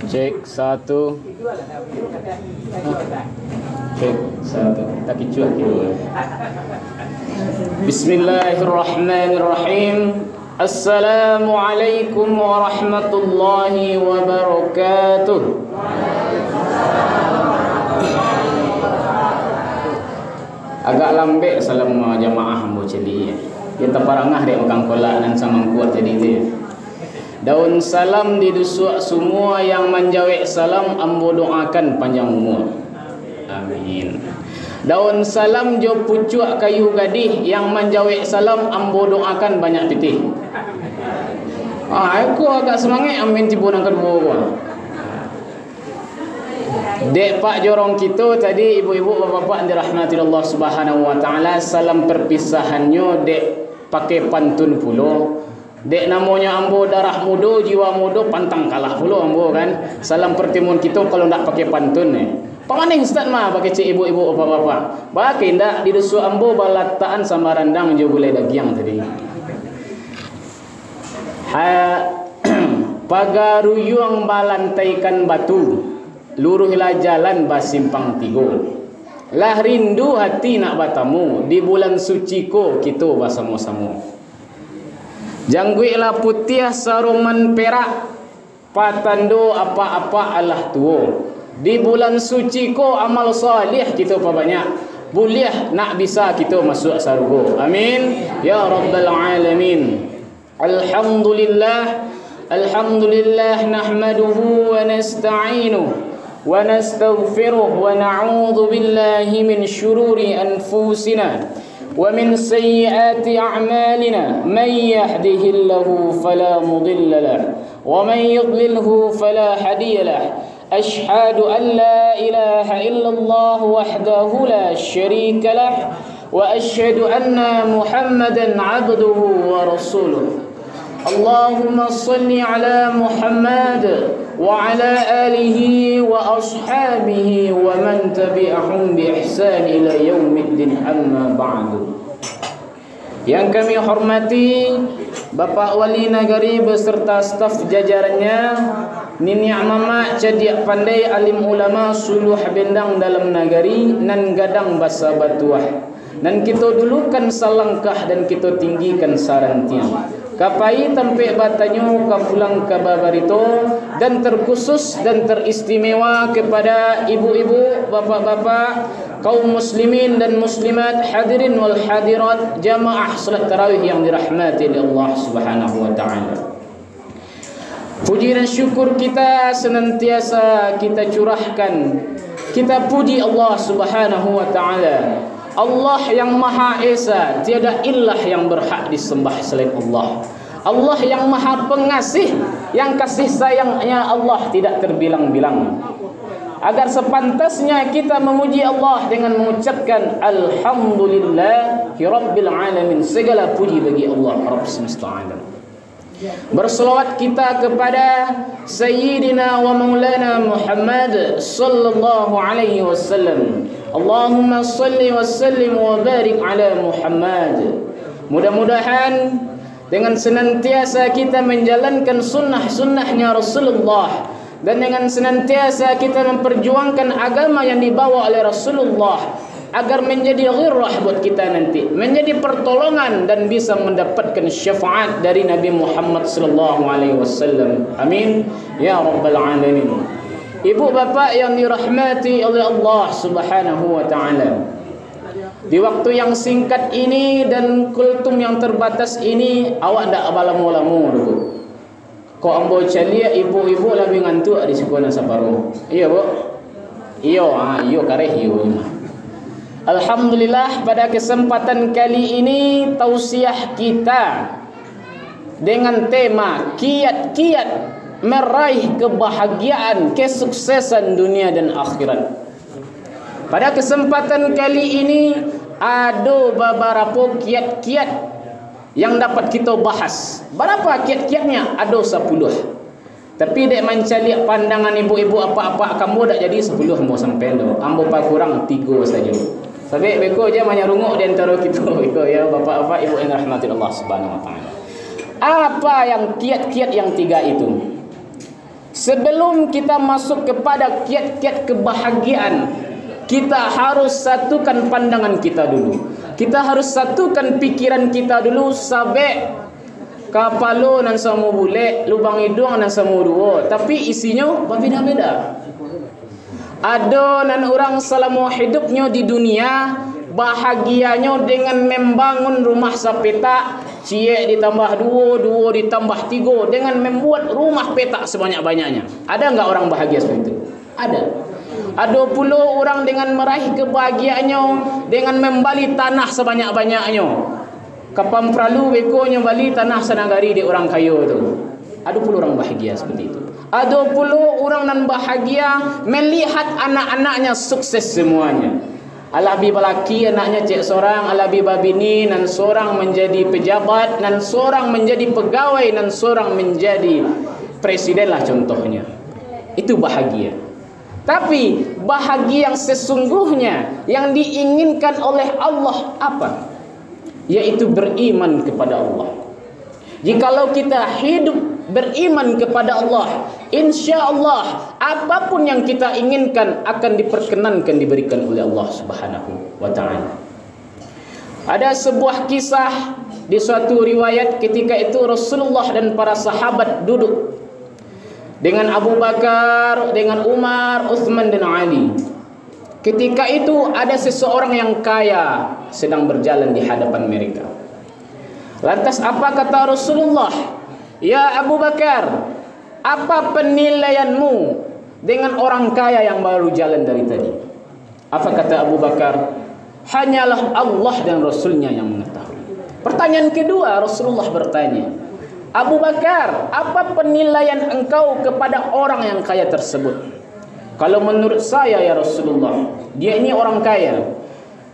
Cek satu. Cek satu. Tak kicuat dulu. Bismillahirrahmanirrahim. Assalamualaikum warahmatullahi wabarakatuh. Agak lambek salam jamaah ambo celi. Kita parangah dek makan kolak dan samang kuat jadi dia. Daun salam di dusuk semua yang menjawab salam ambo doakan panjang umur. Amin. Daun salam jo pucuk kayu gadih yang menjawab salam ambo doakan banyak pitih. Aku agak semangat amin tibu nang kedua gua. Dek Pak Jorong kita tadi, ibu-ibu bapak-bapak yang dirahmati Allah Subhanahu wa taala, salam perpisahannya dek pakai pantun pulo. Dek namanya ambo darah muda, jiwa muda, pantang kalah pulo ambo kan. Salam pertemuan kita kalau ndak pakai pantun ni. Pamaning ustaz mah pakai cik ibu-ibu bapak-bapak. Pakai ndak di dusu ambo balataan sama randang je boleh dagiang tadi. Pagaruyung balantaikan batu. Luruhlah jalan basimpang tigo. Lah rindu hati nak bertemu di bulan suci ko kita bersama-sama. Jangguilah putih saruman perak, patando apa-apa Allah tuo. Di bulan suci ko amal salih kita banyak. Boleh nak bisa kita masuk surga. Amin ya rabbal alamin. Alhamdulillah. Alhamdulillah nahmaduhu wa nasta'inuhu ونستغفره ونعوذ بالله من شرور أنفسنا ومن سيئات أعمالنا من يهده الله فلا مضل له ومن يضلله فلا هادي له أشهد أن لا إله إلا الله وحده لا شريك له وأشهد أن محمدا عبده ورسوله اللهم صل على محمد وعلى آله وأصحابه ومن تبعهم بإحسان إلى يوم الدين أما بعد. Yang kami hormati Bapak Wali Nagari beserta staf jajarannya, Nini Mama Cadiak Pandai alim ulama suluh bendang dalam nagari nan gadang basa batuah. Dan kita dulukan salangkah dan kita tinggikan sarantiang. Kapai tempe batanyo kapulang kababarito, dan terkhusus dan teristimewa kepada ibu-ibu, bapak-bapak, kaum muslimin dan muslimat, hadirin wal hadirat, jamaah salat tarawih yang dirahmati oleh Allah Subhanahu wa taala. Puji dan syukur kita senantiasa kita curahkan. Kita puji Allah Subhanahu wa taala. Allah yang Maha Esa, tiada ilah yang berhak disembah selain Allah. Allah yang Maha Pengasih, yang kasih sayangnya Allah tidak terbilang-bilang. Agar sepantasnya kita memuji Allah dengan mengucapkan Alhamdulillahi Rabbil Alamin. Segala puji bagi Allah Rabb semesta alam. Berselawat kita kepada Sayyidina wa Maulana Muhammad sallallahu alaihi wasallam. Allahumma salli wa sallim wa barik ala Muhammad. Mudah-mudahan dengan senantiasa kita menjalankan sunnah-sunnahnya Rasulullah, dan dengan senantiasa kita memperjuangkan agama yang dibawa oleh Rasulullah, agar menjadi ghirrah buat kita nanti, menjadi pertolongan dan bisa mendapatkan syafaat dari Nabi Muhammad sallallahu alaihi wasallam. Amin ya rabbal alamin. Ibu bapak yang dirahmati oleh Allah Subhanahu wa taala, di waktu yang singkat ini dan kultum yang terbatas ini, awak ndak abalamu-lamu dulu. Kok ambo calia ibu-ibu lebih ngantuk di sekolah saparo. Iya, Bu. Iyo kareh iyo. Alhamdulillah, pada kesempatan kali ini tausiah kita dengan tema kiat-kiat meraih kebahagiaan, kesuksesan dunia dan akhirat. Pada kesempatan kali ini ada beberapa kiat-kiat yang dapat kita bahas. Berapa kiat-kiatnya? Ada 10. Tapi dek mencari pandangan ibu-ibu apa-apa kamu dak jadi 10 mau sampai ndo. Ambo pa kurang 3 saja. Sampai beko je banyak rungok di antara kita. Beko ya bapak-bapak ibu yang rahmati Allah Subhanahu wa taala. Apa yang kiat-kiat yang tiga itu? Sebelum kita masuk kepada kiat-kiat kebahagiaan, kita harus satukan pandangan kita dulu. Kita harus satukan pikiran kita dulu. Sampai kapalo nan samo bule, lubang hidung nan samo dua, tapi isinya berbeda-beda. Ada nan orang selama hidupnya di dunia bahagianya dengan membangun rumah sapeta, cie ditambah dua ditambah tiga, dengan membuat rumah petak sebanyak-banyaknya. Ada enggak orang bahagia seperti itu? Ada. Ada pula orang dengan meraih kebahagiaannya dengan membali tanah sebanyak-banyaknya. Kapam pralu bekonya bali tanah sanagari di orang kaya itu. Ada pula orang bahagia seperti itu. Ada pula orang nan bahagia melihat anak-anaknya sukses semuanya. Alabi balaki anaknya cek seorang, alabi babini nan seorang menjadi pejabat, nan seorang menjadi pegawai, nan seorang menjadi presiden lah contohnya. Itu bahagia. Tapi bahagia yang sesungguhnya yang diinginkan oleh Allah apa? Yaitu beriman kepada Allah. Jikalau kita hidup beriman kepada Allah, insya Allah apapun yang kita inginkan akan diperkenankan, diberikan oleh Allah Subhanahu wa ta'ala. Ada sebuah kisah di suatu riwayat, ketika itu Rasulullah dan para sahabat duduk dengan Abu Bakar, dengan Umar, Uthman dan Ali. Ketika itu ada seseorang yang kaya sedang berjalan di hadapan mereka. Lantas apa kata Rasulullah? Ya Abu Bakar, apa penilaianmu dengan orang kaya yang baru jalan dari tadi? Apa kata Abu Bakar? Hanyalah Allah dan Rasulnya yang mengetahui. Pertanyaan kedua, Rasulullah bertanya, Abu Bakar, apa penilaian engkau kepada orang yang kaya tersebut? Kalau menurut saya ya Rasulullah, dia ini orang kaya.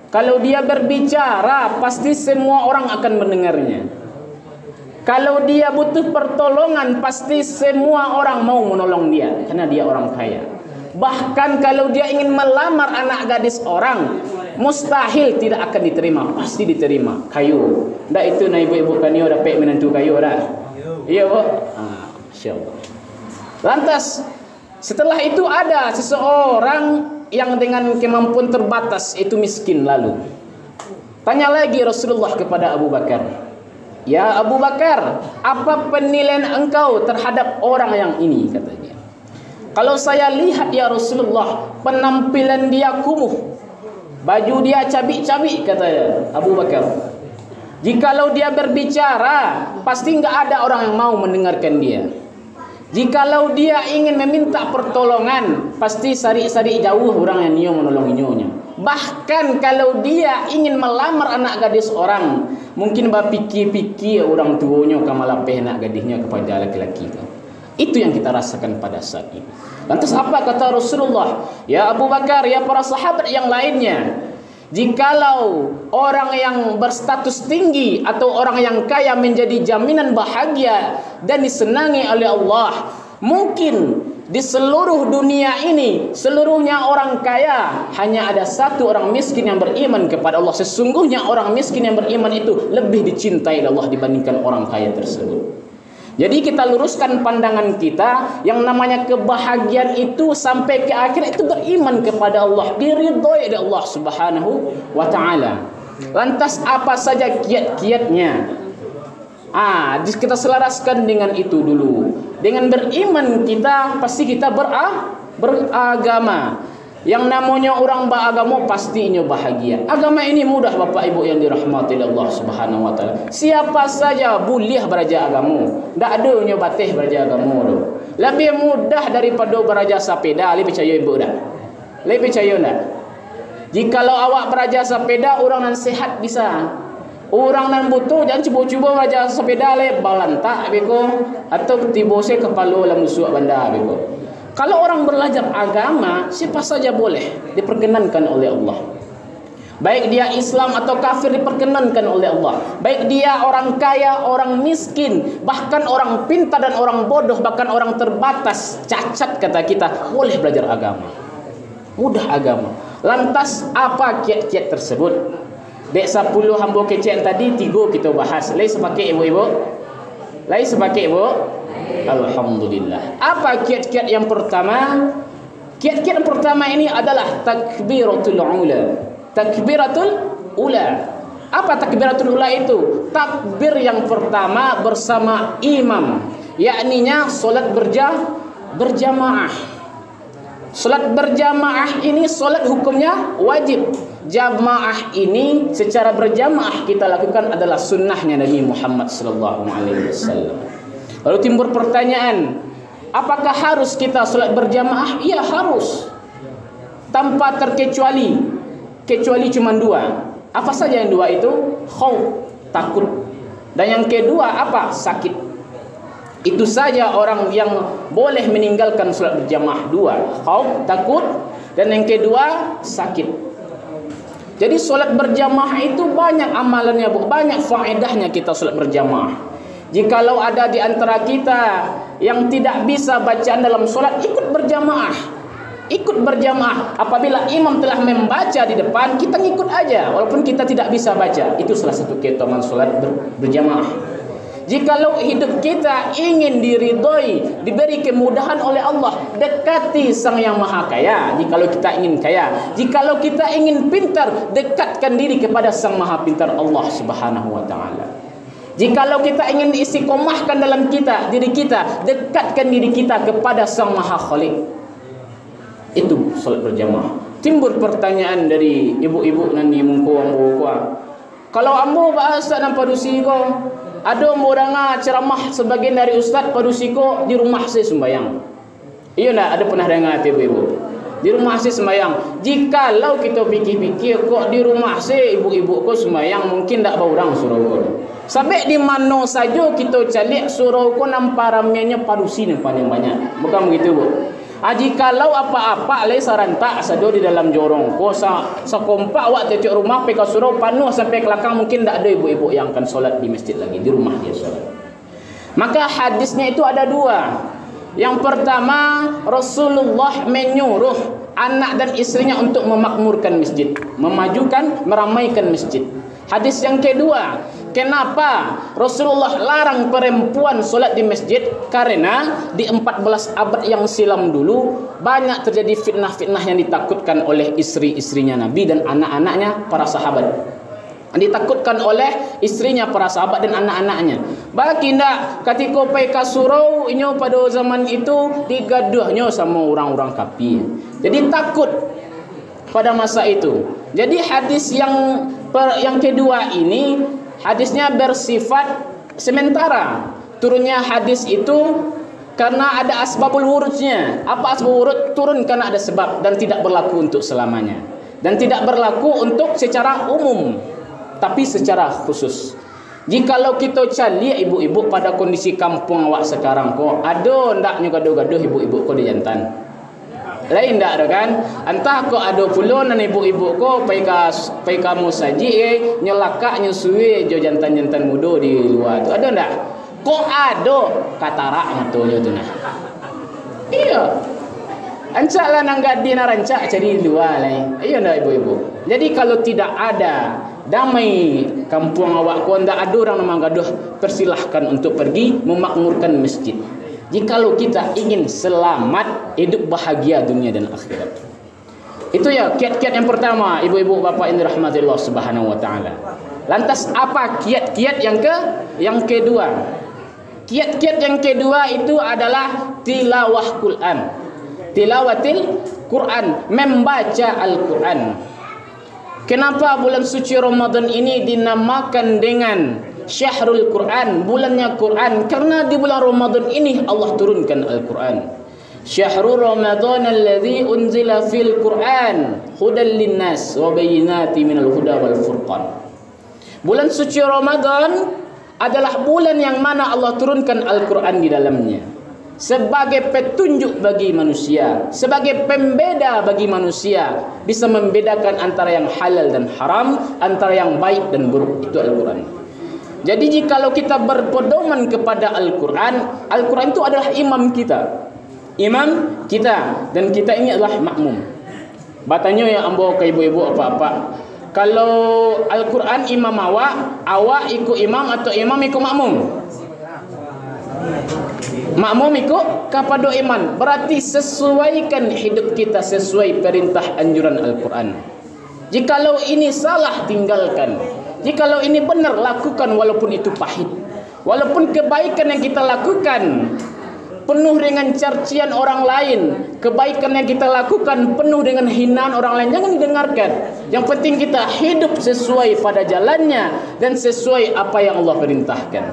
Kalau dia berbicara, pasti semua orang akan mendengarnya. Kalau dia butuh pertolongan, pasti semua orang mau menolong dia, karena dia orang kaya. Bahkan kalau dia ingin melamar anak gadis orang, mustahil tidak akan diterima, pasti diterima. Kayu. Ndak itu na ibu-ibu kanio dapat menantu kayu dah. Iya, Bu. Masyaallah. Lantas setelah itu ada seseorang yang dengan kemampuan terbatas, itu miskin lalu. Tanya lagi Rasulullah kepada Abu Bakar. Ya Abu Bakar, apa penilaian engkau terhadap orang yang ini, katanya. Kalau saya lihat ya Rasulullah, penampilan dia kumuh, baju dia cabik-cabik, katanya Abu Bakar. Jikalau dia berbicara, pasti enggak ada orang yang mau mendengarkan dia. Jikalau dia ingin meminta pertolongan, pasti sari-sari jauh orang yang nio menolong nyonya. Bahkan kalau dia ingin melamar anak gadis orang, mungkin bapiki-piki orang tuanya kamalapeh anak gadisnya kepada laki-laki itu. Itu yang kita rasakan pada saat ini. Lantas apa kata Rasulullah? Ya Abu Bakar, ya para sahabat yang lainnya, jikalau orang yang berstatus tinggi atau orang yang kaya menjadi jaminan bahagia dan disenangi oleh Allah, mungkin di seluruh dunia ini seluruhnya orang kaya, hanya ada satu orang miskin yang beriman kepada Allah. Sesungguhnya orang miskin yang beriman itu lebih dicintai oleh Allah dibandingkan orang kaya tersebut. Jadi kita luruskan pandangan kita, yang namanya kebahagiaan itu sampai ke akhir itu beriman kepada Allah, diridhoi oleh Allah Subhanahu wa ta'ala. Lantas apa saja kiat-kiatnya? Kita selaraskan dengan itu dulu. Dengan beriman kita pasti kita beragama. Yang namanya orang beragama pastinya bahagia. Agama ini mudah Bapak Ibu yang dirahmati Allah Subhanahu wa taala. Siapa saja boleh belajar agama. Ndak ada nyobateh belajar agama tu. Lebih mudah daripada belajar sepeda, lebih percaya ibu dah. Lebih percaya ndak? Jikalau awak belajar sepeda, orang nan sehat bisa. Orang nan butuh jangan cuba-cuba belajar sepeda le balantak beko atau tibose kepala lam musuh banda beko. Kalau orang belajar agama, siapa saja boleh diperkenankan oleh Allah. Baik dia Islam atau kafir diperkenankan oleh Allah. Baik dia orang kaya, orang miskin, bahkan orang pintar dan orang bodoh, bahkan orang terbatas, cacat kata kita, boleh belajar agama. Mudah agama. Lantas apa kiat-kiat tersebut? Dek 10 hamba kecil tadi 3 kita bahas. Lai sepakai ibu-ibu. Lain sebagai bu? Alhamdulillah. Apa kiat-kiat yang pertama? Kiat-kiat yang pertama ini adalah takbiratul ula. Takbiratul ula. Apa takbiratul ula itu? Takbir yang pertama bersama imam. Yakninya solat berjamaah. Solat berjamaah ini solat hukumnya wajib. Jamaah ini secara berjamaah kita lakukan adalah sunnahnya Nabi Muhammad sallallahu alaihi wasallam. Lalu timbul pertanyaan, apakah harus kita solat berjamaah? Iya, harus. Tanpa terkecuali. Kecuali cuma dua. Apa saja yang dua itu? Khauf, takut. Dan yang kedua apa? Sakit. Itu saja orang yang boleh meninggalkan solat berjamaah. Dua, khauf, takut, dan yang kedua sakit. Jadi solat berjamaah itu banyak amalannya, banyak faedahnya kita solat berjamaah. Jikalau ada di antara kita yang tidak bisa bacaan dalam solat, ikut berjamaah. Ikut berjamaah. Apabila imam telah membaca di depan, kita ngikut aja walaupun kita tidak bisa baca. Itu salah satu keutamaan solat berjamaah. Jikalau hidup kita ingin diridhoi, diberi kemudahan oleh Allah, dekati Sang Yang Maha Kaya. Jikalau kita ingin kaya, jikalau kita ingin pintar, dekatkan diri kepada Sang Maha Pintar Allah Subhanahu wa taala. Jikalau kita ingin istiqomahkan dalam diri kita, dekatkan diri kita kepada Sang Maha Khaliq. Itu salat berjamaah. Timbul pertanyaan dari ibu-ibu nanti mungko ambo kuah. Kalau ambo bahasa nan padusi ko, ada orang ceramah sebagian dari ustaz padusi ko di rumah saya sembahyang. Iya nak, ada pernah dengar ibu-ibu? Di rumah saya sembahyang. Jikalau kita fikir-fikir kok di rumah saya ibu-ibu ko sembahyang, mungkin tak berang surau ko. Sampai di mana saja kita calik surau ko nampak ramainya padusi ni paling banyak. Bukan begitu bu? Jikalau apa-apa lai sarantak sado di dalam jorong ko sakompak awak tecok rumah pe ka surau penuh sampai ke belakang, mungkin tak ada ibu-ibu yang akan solat di masjid lagi, di rumah dia solat. Maka hadisnya itu ada dua. Yang pertama, Rasulullah menyuruh anak dan istrinya untuk memakmurkan masjid, memajukan, meramaikan masjid. Hadis yang kedua, kenapa Rasulullah larang perempuan solat di masjid? Karena di 14 abad yang silam dulu banyak terjadi fitnah-fitnah yang ditakutkan oleh istri-istrinya Nabi dan anak-anaknya para sahabat. Ditakutkan oleh istrinya para sahabat dan anak-anaknya. Baginda ketika pai ka surau inyo pada zaman itu digaduhnya sama orang-orang kafir. Jadi takut pada masa itu. Jadi hadis yang kedua ini hadisnya bersifat sementara. Turunnya hadis itu karena ada asbabul wurudnya. Apa asbabul wurud? Turun karena ada sebab dan tidak berlaku untuk selamanya. Dan tidak berlaku untuk secara umum, tapi secara khusus. Jikalau kita cari ibu-ibu pada kondisi kampung awak sekarang kok, ada ndaknya gaduh-gaduh ibu-ibu kok di jantan. Lain tak ada kan? Entah kok ada pula nan ibu-ibu ko pai kamu saji nyelakak nyusui jo jantan-jantan muda di luar tu. Ada ndak? Kok ada katarak matanya tu nah. Iya. Ancak lah nang gadi na rancak cari di luar lain. Iya ndak ibu-ibu? Jadi kalau tidak ada damai kampung awak ko, ndak ada orang nama gaduh, persilahkan untuk pergi memakmurkan masjid. Jikalau kita ingin selamat, hidup bahagia dunia dan akhirat. Itu ya kiat-kiat yang pertama, ibu-ibu bapak yang dirahmati Allah Subhanahu wa taala. Lantas apa kiat-kiat yang kedua? Kiat-kiat yang kedua itu adalah tilawah Quran. Tilawatil Quran, membaca Al-Quran. Kenapa bulan suci Ramadan ini dinamakan dengan Syahrul Quran, bulannya Quran? Karena di bulan Ramadan ini Allah turunkan Al-Quran. Syahrul Ramadan alladzi unzila fil Quran hudan linnas wa bayyinatin minal huda wal furqan. Bulan suci Ramadan adalah bulan yang mana Allah turunkan Al-Quran di dalamnya sebagai petunjuk bagi manusia, sebagai pembeda bagi manusia, bisa membedakan antara yang halal dan haram, antara yang baik dan buruk. Itu Al-Quran. Jadi jikalau kita berpedoman kepada Al-Quran, Al-Quran itu adalah imam kita. Imam kita. Dan kita ini adalah makmum. Batanya yang ambo ke ibu-ibu apa-apa. Kalau Al-Quran imam awak ikut imam atau imam ikut makmum? Makmum ikut kepada iman. Berarti sesuaikan hidup kita sesuai perintah anjuran Al-Quran. Jikalau ini salah, tinggalkan. Jikalau ini benar, lakukan walaupun itu pahit. Walaupun kebaikan yang kita lakukan penuh dengan cacian orang lain, kebaikan yang kita lakukan penuh dengan hinaan orang lain, jangan didengarkan. Yang penting kita hidup sesuai pada jalannya dan sesuai apa yang Allah perintahkan.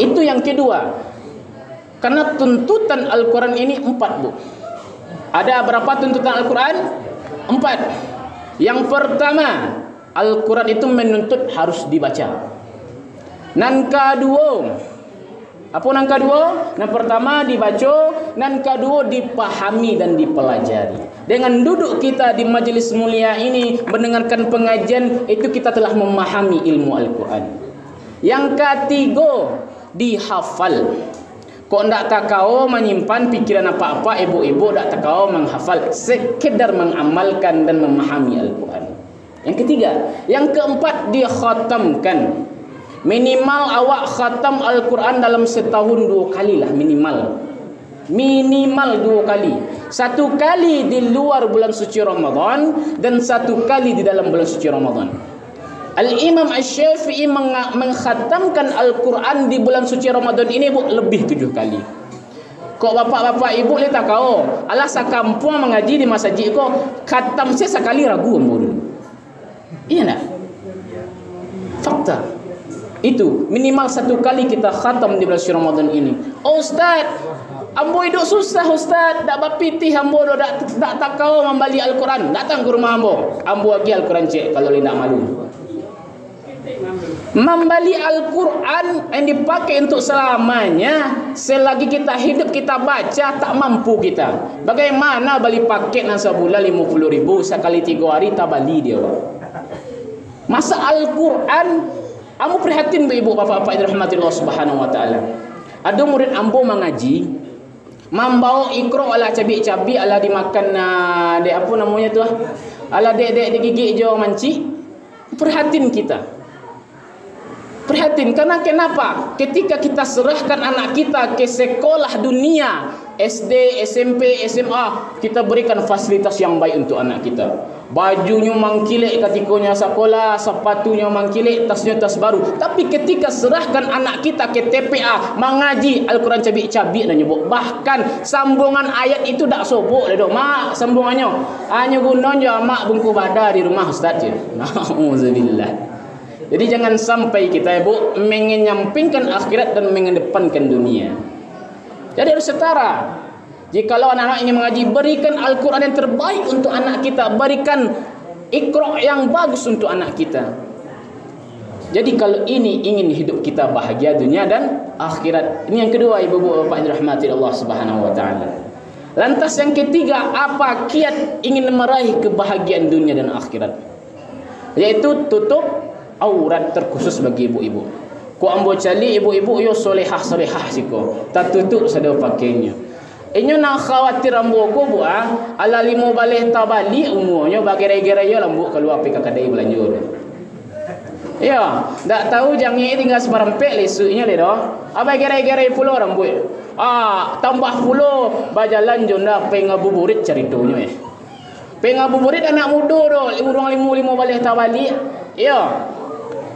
Itu yang kedua. Karena tuntutan Al-Quran ini 4, Bu. Ada berapa tuntutan Al-Quran? 4. Yang pertama, Al-Quran itu menuntut harus dibaca. Nan kedua, apa nan kedua? Yang pertama dibaca, nan kedua dipahami dan dipelajari. Dengan duduk kita di majlis mulia ini mendengarkan pengajian, itu kita telah memahami ilmu Al-Quran. Yang ketiga, dihafal. Kok ndak takau menyimpan pikiran apa-apa, ibu-ibu ndak takau menghafal, sekedar mengamalkan dan memahami Al-Quran. Yang ketiga, yang keempat dikhatamkan. Minimal awak khatam Al-Quran dalam setahun 2 kali lah minimal. Minimal 2 kali. 1 kali di luar bulan suci Ramadan dan 1 kali di dalam bulan suci Ramadan. Al-Imam Asy-Syafi'i mengkhatamkan Al-Quran di bulan suci Ramadan ini, Bu, lebih 7 kali. Kok bapak-bapak ibu lihat kau, alah sakampung mengaji di masjid kok khatam saya sekali ragu ambo dulu. Iya nak? Fakta. Itu minimal 1 kali kita khatam di bulan Ramadan ini. Oh Ustaz, ambo hidup susah Ustaz, dak bapitih ambo dak takau membali Al-Quran. Datang ke rumah ambo. Ambo lagi Al-Quran cek kalau tidak malu. Membali Al-Quran yang dipakai untuk selamanya, selagi kita hidup kita baca tak mampu kita. Bagaimana bali paket nan sebulan 50.000 sekali 3 hari tak bali dia. Masa Al-Quran, ambo prihatin ibu bapak-bapak yang dirahmati Allah Subhanahu wa taala. Ada murid ambo mengaji, membawa ikro ala cabi-cabi ala dimakan dek apa namanya tu ala dek digigit je orang manci. Prihatin kita. Prihatin karena kenapa? Ketika kita serahkan anak kita ke sekolah dunia, SD, SMP, SMA, kita berikan fasilitas yang baik untuk anak kita. Bajunya mangkilek ketikanya sekolah, sepatunya mangkilek, tasnya tas baru. Tapi ketika serahkan anak kita ke TPA, mengaji Al-Quran cabik-cabik dan nyebut. Bahkan sambungan ayat itu tak sobok dah dok. Mak sambungannya hanya gunanya mak bungku badar di rumah ustaz je. Nauzubillah. Jadi jangan sampai kita ibu mengenyampingkan akhirat dan mengedepankan dunia. Jadi harus setara. Jikalau anak-anak ingin mengaji, berikan Al-Quran yang terbaik untuk anak kita. Berikan Iqra yang bagus untuk anak kita. Jadi kalau ini ingin hidup kita bahagia dunia dan akhirat. Ini yang kedua ibu-ibu bapak yang dirahmati Allah Subhanahu wa taala. Lantas yang ketiga, apa kiat ingin meraih kebahagiaan dunia dan akhirat? Yaitu tutup aurat terkhusus bagi ibu-ibu. Ku ambo cali ibu-ibu yo solehah-solehah siko. Tak tutup sada pakainya. Inyo nak khawatir ambo ko bu ala limo baleh tabali umurnya bagere-gere yo lambu keluar pi kadai belanja. Ya, dak tahu jangi tinggal seperempek lesunya le doh. Apa gere-gere pulo rambut. Tambah pulo bajalan jonda pe ngabuburit ceritonya Pe ngabuburit anak muda doh, urang limo baleh tabali. Ya.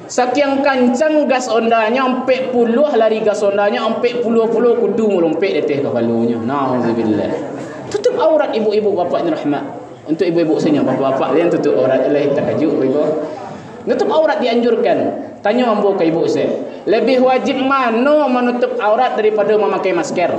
Saking kancang gas ondanya 40 lari gas ondanya 40 kudu melompet deteh kepalanya. Nauzubillah. Tutup aurat ibu-ibu bapak ni rahmat. Untuk ibu-ibu sini bapak-bapak yang tutup aurat Allah takajub ibu. Tutup aurat dianjurkan. Tanya ambo ke ibu saya. Lebih wajib mana menutup aurat daripada memakai masker?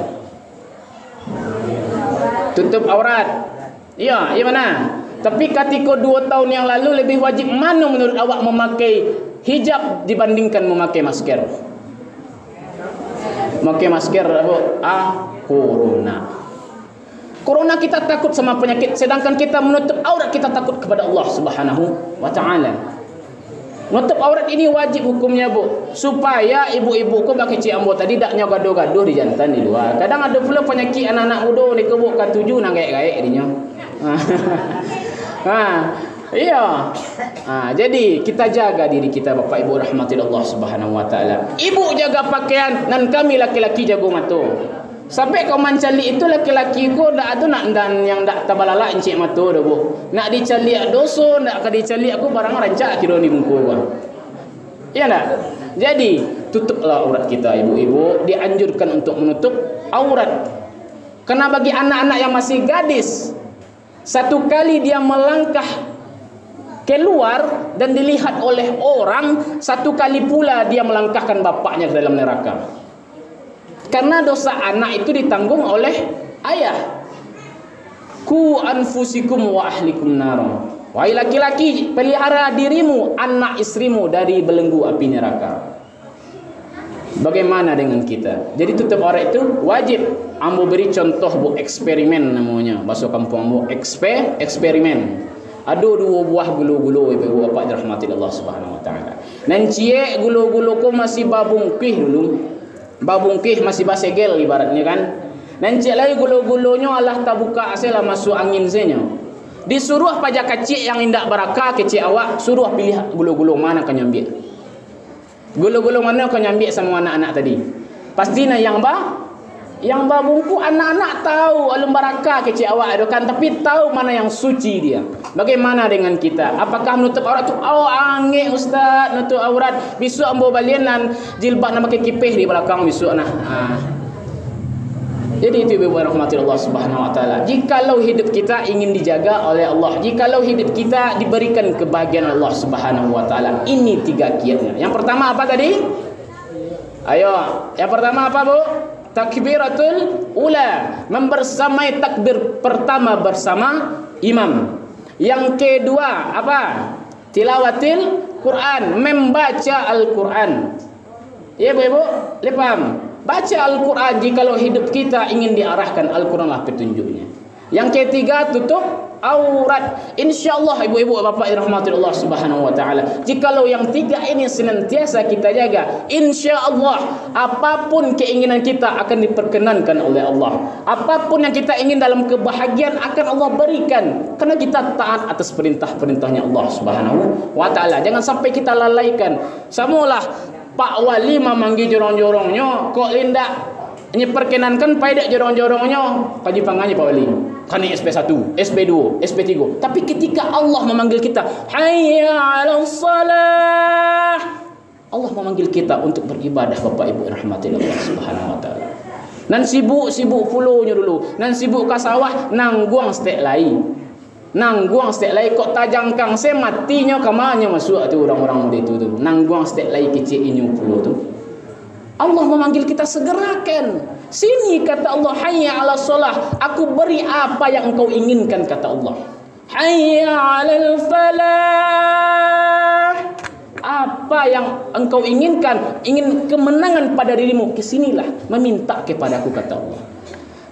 Tutup aurat. Ya, iya mana? Tapi ketika 2 tahun yang lalu lebih wajib mana menurut awak memakai hijab dibandingkan memakai masker? Memakai masker apa? Corona. Corona kita takut sama penyakit, sedangkan kita menutup aurat kita takut kepada Allah Subhanahu wa taala. Menutup aurat ini wajib hukumnya, Bu, supaya ibu-ibu ko pakai cik ambo tadi daknya gaduh-gaduh di jantan di luar. Kadang ada pula penyakit anak-anak muda ni kebuk K7 nang gaek-gaek dinya. Iya. Jadi kita jaga diri kita Bapak Ibu rahmati Allah Subhanahu wa taala. Ibu jaga pakaian dan kami laki-laki jago mata. Sampai kau mencari itu laki-laki ko dak ada nak dan yang dak tabalala encik mata dah bu. Nak dicari dosa, nak ka dicari aku barang rancak kira ni muka gua. Iya tak? Jadi tutuplah aurat kita ibu-ibu, dianjurkan untuk menutup aurat. Karena bagi anak-anak yang masih gadis, satu kali dia melangkah keluar dan dilihat oleh orang, satu kali pula dia melangkahkan bapaknya ke dalam neraka. Karena dosa anak itu ditanggung oleh ayah. Ku anfusikum wa ahlikum naro. Wahai laki-laki, pelihara dirimu, anak istrimu dari belenggu api neraka. Bagaimana dengan kita? Jadi tutup aurat itu wajib. Ambo beri contoh bu eksperimen namanya. Bahasa kampung ambo eksperimen. Ada 2 buah gulu-gulu ibu bapa dirahmati Allah Subhanahu wa taala. Dan cie gulu-gulu ko masih babungkih dulu. Babungkih masih basegel ibaratnya kan. Dan cie lagi gulu-gulunya Allah tak buka asal masuk angin senya. Disuruh pajak kecil yang indak barakah kecil awak, suruh pilih gulu-gulu mana kau nyambil. Gulu-gulu mana kau nyambil sama anak-anak tadi. Pastinya yang bungku anak-anak tahu alum barakah kecil awak itu kan, tapi tahu mana yang suci dia. Bagaimana dengan kita? Apakah menutup aurat tu angin ustaz, menutup aurat besok ambo balian jilbab nak pakai kipih di belakang besok nah. Jadi itu ibu rahmati Allah Subhanahu wa taala. Jikalau hidup kita ingin dijaga oleh Allah, jikalau hidup kita diberikan kebahagiaan Allah Subhanahu wa taala, ini 3 kiatnya. Yang pertama apa tadi? Ayo, yang pertama apa bu? Takbiratul ula, membersamai takbir pertama bersama imam. Yang kedua apa? Tilawatil Quran, membaca Al-Quran. Ya ibu, paham? Baca Al-Quran jikalau hidup kita ingin diarahkan, Al-Quran lah petunjuknya. Yang ketiga tutup aurat. InsyaAllah ibu-ibu bapak dirahmati Allah Subhanahu wa taala, jikalau yang 3 ini senantiasa kita jaga, InsyaAllah apapun keinginan kita akan diperkenankan oleh Allah. Apapun yang kita ingin dalam kebahagiaan akan Allah berikan, karena kita taat atas perintah-perintahnya Allah Subhanahu wa taala. Jangan sampai kita lalaikan. Samulah Pak Wali memanggil jorong-jorongnya, kok lindak perkenankan paidak jorong-jorongnya, kaji pangannya Pak Wali. Kan SP1, SP2, SP3. Tapi ketika Allah memanggil kita, hayya 'alas shalah, Allah memanggil kita untuk beribadah Bapak Ibu rahmatillah Subhanahu wa taala. Nan sibuk puluhnya dulu, nan sibuk ke sawah, nangguang stek lai. Nangguang stek lai kok tajangkang se matinya kamanya masuk tu orang-orang muda itu tu. Nangguang stek lai kecil inyu puluh tu. Allah memanggil kita segerakan. Sini kata Allah, hayya 'alas shalah, aku beri apa yang engkau inginkan kata Allah. Hayya 'alal falah, apa yang engkau inginkan, ingin kemenangan pada dirimu, kesinilah meminta kepadaku kata Allah.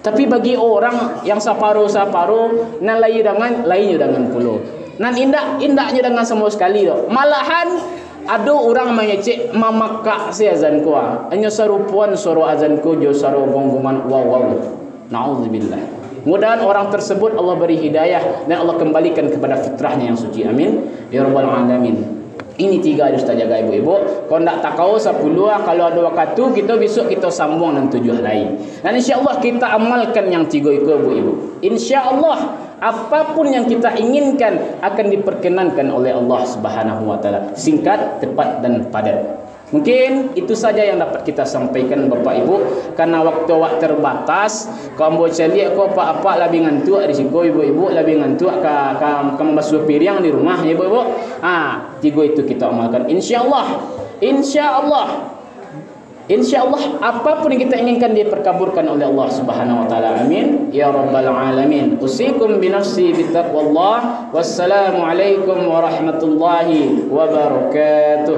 Tapi bagi orang yang separuh-separuh, nan lainnya dengan puluh, nan indaknya dengan semua sekali doh. Malahan ada orang mengecek mamakak si azan kuah, hanya serupuan suara azan ku jo suara gonggongan wow. Nauzubillah. Mudah-mudahan orang tersebut Allah beri hidayah dan Allah kembalikan kepada fitrahnya yang suci. Amin ya rabbal alamin. Ini 3 harus kita jaga ibu-ibu. Kalau tak takau 10, kalau ada waktu kita besok kita sambung dengan 7 lain. Dan insya-Allah kita amalkan yang 3 itu ibu-ibu. Insya-Allah apapun yang kita inginkan akan diperkenankan oleh Allah Subhanahu wa taala. Singkat, tepat dan padat. Mungkin itu saja yang dapat kita sampaikan Bapak Ibu, karena waktu terbatas. Kau ambo celiak kau apa-apa lebih ngantuk risiko ibu-ibu, lebih ngantuk ka membasuh piring di rumah ya ibu-ibu. 3 itu kita amalkan insyaallah. Insyaallah apapun yang kita inginkan diperkabulkan oleh Allah Subhanahu wa taala. Amin ya rabbal alamin. Usikum bi nafsi bittaqwallah. Wassalamualaikum warahmatullahi wabarakatuh.